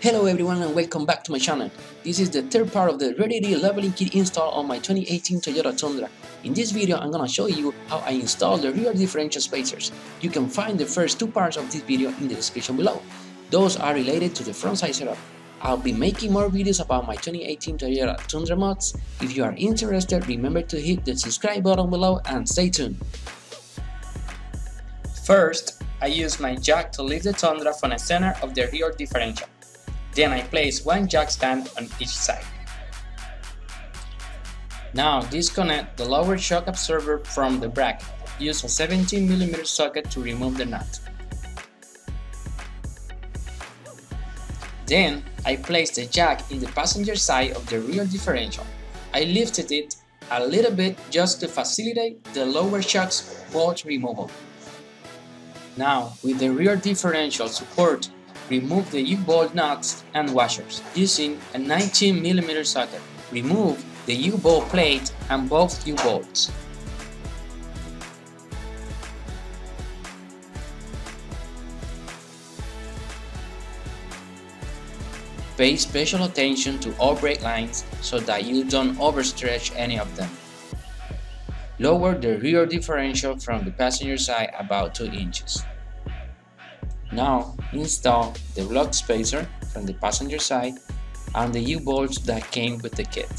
Hello everyone and welcome back to my channel. This is the third part of the ReadyLift leveling kit install on my 2018 Toyota Tundra. In this video I'm gonna show you how I install the rear differential spacers. You can find the first two parts of this video in the description below. Those are related to the front side setup. I'll be making more videos about my 2018 Toyota Tundra mods. If you are interested, remember to hit the subscribe button below and stay tuned. First, I use my jack to lift the Tundra from the center of the rear differential. Then I place one jack stand on each side. Now disconnect the lower shock absorber from the bracket. Use a 17mm socket to remove the nut. Then I place the jack in the passenger side of the rear differential. I lifted it a little bit just to facilitate the lower shock's bolt removal. Now, with the rear differential support, remove the U-bolt nuts and washers using a 19mm socket. Remove the U-bolt plate and both U-bolts. Pay special attention to all brake lines so that you don't overstretch any of them. Lower the rear differential from the passenger side about 2 inches. Now install the block spacer from the passenger side and the U-bolts that came with the kit.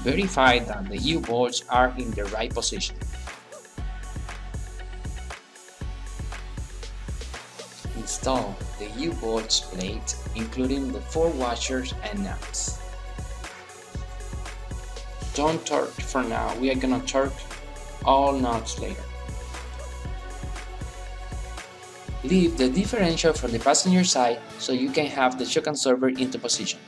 Verify that the U-bolts are in the right position. Install the U-bolts plate, including the 4 washers and nuts. Don't torque for now, we are gonna torque all nuts later. Leave the differential from the passenger side so you can have the shock absorber into position.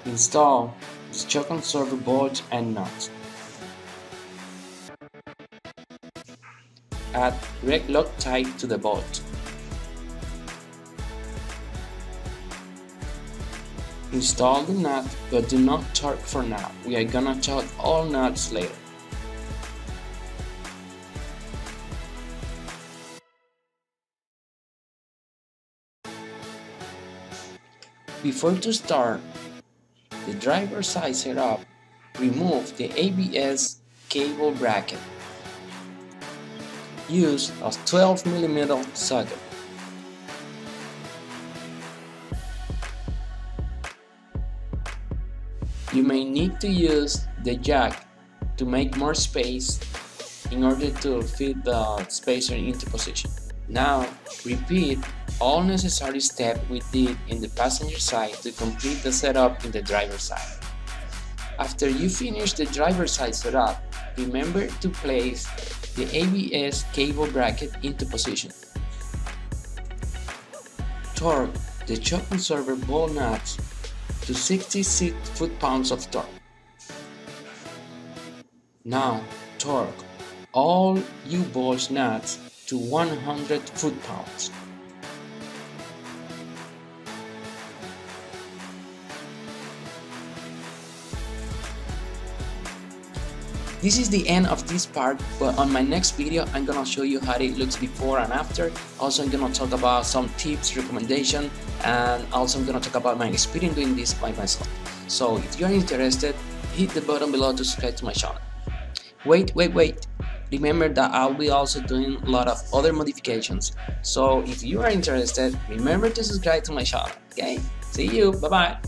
Install the shock absorber bolts and nuts. Add red LocTie to the bolt. Install the nut, but do not torque for now. We are gonna torque all nuts later. Before to start the driver's side setup, remove the ABS cable bracket. Use a 12mm socket. You may need to use the jack to make more space in order to fit the spacer into position. Now repeat all necessary steps we did in the passenger side to complete the setup in the driver's side. After you finish the driver's side setup, remember to place the ABS cable bracket into position. Torque the shock absorber ball nuts to 66 foot-pounds of torque. Now torque all U-bolts nuts to 100 foot-pounds. This is the end of this part, but on my next video I'm gonna show you how it looks before and after. Also I'm gonna talk about some tips, recommendation, and also I'm gonna talk about my experience doing this by myself. So if you're interested, hit the button below to subscribe to my channel. Wait. Remember that I'll be also doing a lot of other modifications. So if you are interested, remember to subscribe to my channel. Okay? See you, bye bye.